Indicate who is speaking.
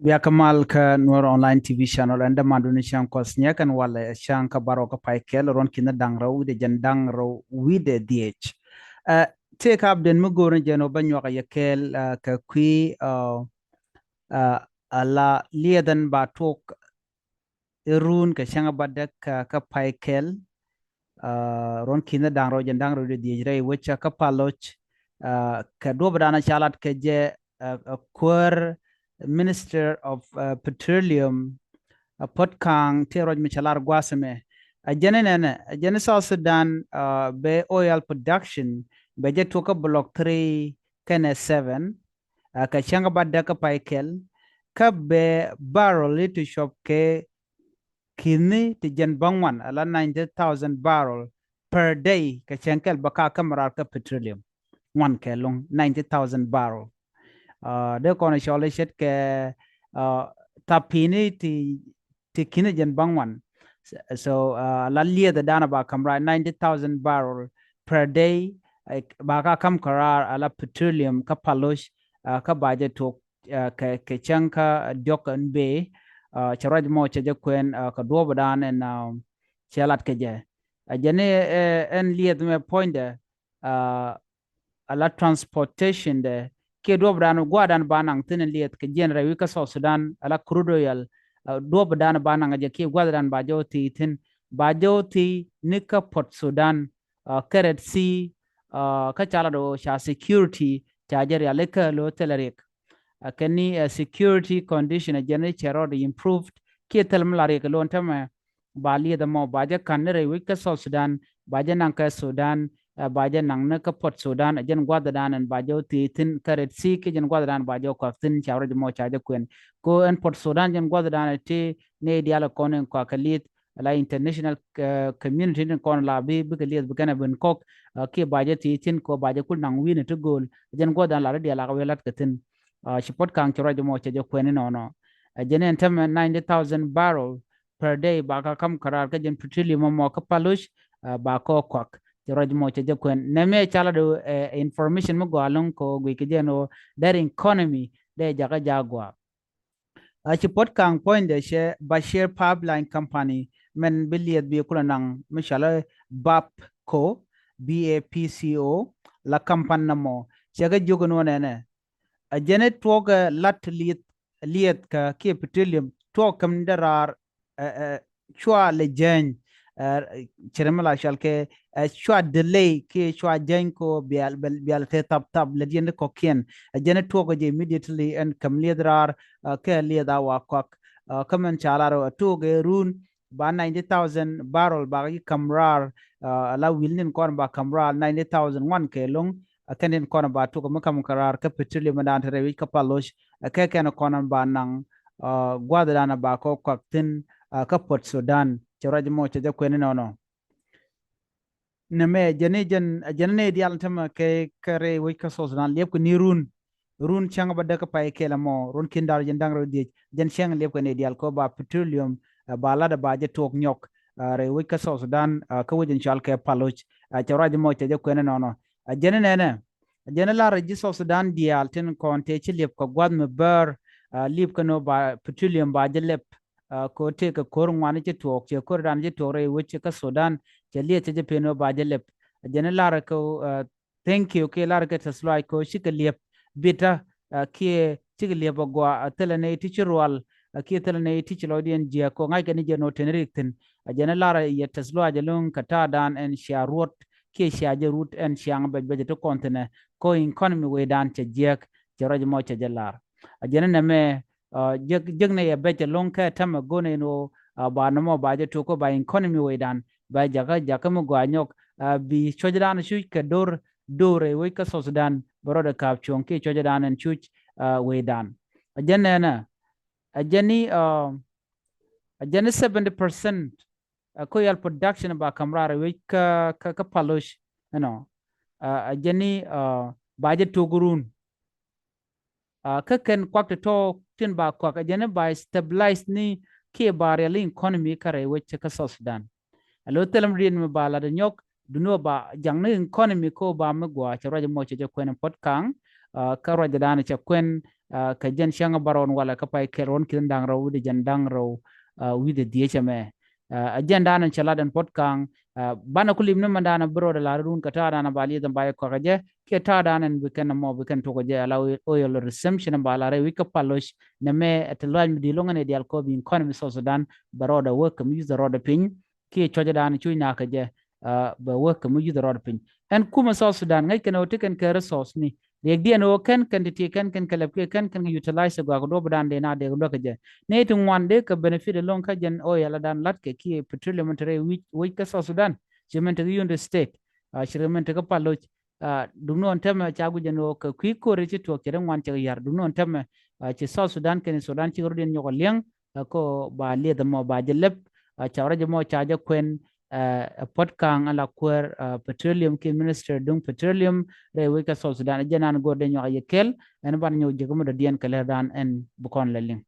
Speaker 1: Via Kamal ka Nuer online TV channel and the Maduni Shan Kosniak and Wale Shan Kabaroka Paikel Ron Kina Dangro with the Jandangro with the DH. Uh, Take up the Mugur Jeno Banyoka Yakel ka Kui la Liadan Batok Ruun ka Shanga Badak ka Paikel Ron Kina Dangro Jandangro with the DH which a Kapaloch ka Dobadana Chalat Kaje Quer Minister of Petroleum puot kang teroj michalar gwaseme a jene South Sudan be oil production be je toka block 3 kene 7 ka changa badda ka paikel ka be barrel to shop ke kini ti jen bangwan ala 90,000 barrel per day ka chankel baka kamarar ka petroleum one ke long 90,000 barrel de kono shole shet ke tapini ti kine jen bangwan so la lia the dana ba kamra 90,000 barrel per day ba kam karar ala petroleum ka palosh ka baje to ke chanka dokan be charaj mo chaje kwen ka do badan en chalat ke je ajane en lia me point ala transportation de ke do badan gwadan banang tinen liet ke jen rewi ka so Sudan ala crude oil do badana banang je ke gwadan ba joti tin ba joti nika Port Sudan keret si ka chala do sha security chajer ya leka lo telerik kani security condition jene chero improved ke telmlare ke lon tama bali da mo baje kan rewi ka so Sudan baje nang ka Sudan baje nang na ka Port Sudan jen gwada danan baje ti tin karet si ke jen gwada dan baje ko tin chawre mo chaje kwen ko en Port Sudan jen gwada dan ti ne diala konen ko kalit la international community den kon la bi kalit bi kana ben kok ke baje ti tin ko baje kul nang win to gol jen gwada la diala ka welat ka tin shipot kang chawre mo chaje kwen no jen en tam 90,000 barrel per day ba ka kam karar ka jen petroleum mo ka palush ba ko kwak roj mo che kwen neme chala do information mo gwalong ko gwi ke jeno their economy de jaga jagwa chi pot kang point de she Bashir pipeline company men biliet bi kula nang mishala BAPCO BAPCO la kampan namo chaga jogo no ne a jene toga lat liet ka ke petroleum to kam darar chwa le jen cheremala shalke chwa delay ke chwa jen ko bial te tab le jen ko kien jene toga je immediately and kam liedrar ke lieda wa kwak kamen chalaro toga ruun ba 90,000 barrel ba kamrar la wilnin kon ba kamrar 90,000 one ke long kanin kona ba to kuma kam karar ka petroleum dan tare wi ka palosh ka kana kona ba nan gwada dana ba ko kwaktin ka Port Sudan chawraji mo chaje kweni no ne me jene dial tama ke kare wi ka so Sudan lep ko ni run chang ba da ka pai kela mo run kindar jen dang ro di jen chang lep ko ne dial ko ba petroleum ba la da ba je tok nyok re wi ka so Sudan ka wajin chal ke paloch chawraji mo chaje kweni no jene ne jene la register Sudan dial ten konte ci lep ko gwad me ber lip ko no ba petroleum ba je lep ko te ka kor ngwane ci tok ci kor dan ci tore wuce ka Sudan ci liye ci peno ba je lep jene la ko thank you ke la ka taslai ko shi ka lep bita ke ci lep gwa telene ti ci rwal ke telene ti ci lodien je ko ngai ka ni je no tenrikten jene la ya taslai je lung ka ta dan en sharot ke shaje root en shang be to kontine ko economy we dan che jek che roj mo che jalar ajene ne me jeg ne ya be che long ka tam go ne no ba no mo ba je to ko ba economy we dan ba jaga jaka mo go anyok bi chojdan shu ke dore we ka so Sudan boro de kap chon ke chojdan en chu we dan ajene na ajeni ajene 70% ko yal production ba kamrara we ka palosh no jeni baje togurun ka ken kwak to tin ba kwak jeni ba stabilize ni ke ba real economy kare we ka so Sudan alo telam rin me bala de nyok duno ba jang ne economy ko ba me gwa chara mo che kwen pot kang ka ro dan cha kwen ka jen shanga baron wala ka pai keron kin dang ro de jan dang ro wi de die chame agenda nan chala dan pot kang bana kulim ne mandana bro de la run ka ta dana bali dan baye ko gaje ke ta dana we kan mo we kan to gaje ala oil resumption bala re we ka palosh ne me at loan di longa ne di alko bi economy so sudan baro da work mu use ro da pin ke choja dana chu na ka je ba work mu use ro da pin en kuma so sudan ngai kan o tiken ke resource ni dek dien o ken ti ken kalap ke ken utilize go do bran de na de do ka je ne tu wan de ka benefit long ka jen o yala dan lat ke ki petroleum tre wi ka so sudan jemen te yunde state shirmen te ka palo dum non tem cha gu jen o ka kwi ko re ti to ke wan che yar dum non tem che so sudan ken sudan ti ro den nyoko leng ko ba le da mo ba je lep cha ra je mo cha je kwen pot kang ala kwer petroleum ki minister dung petroleum re we ka so sudan janan go de nyo yekel en ban nyo je ko mo dien kale dan en bukon leling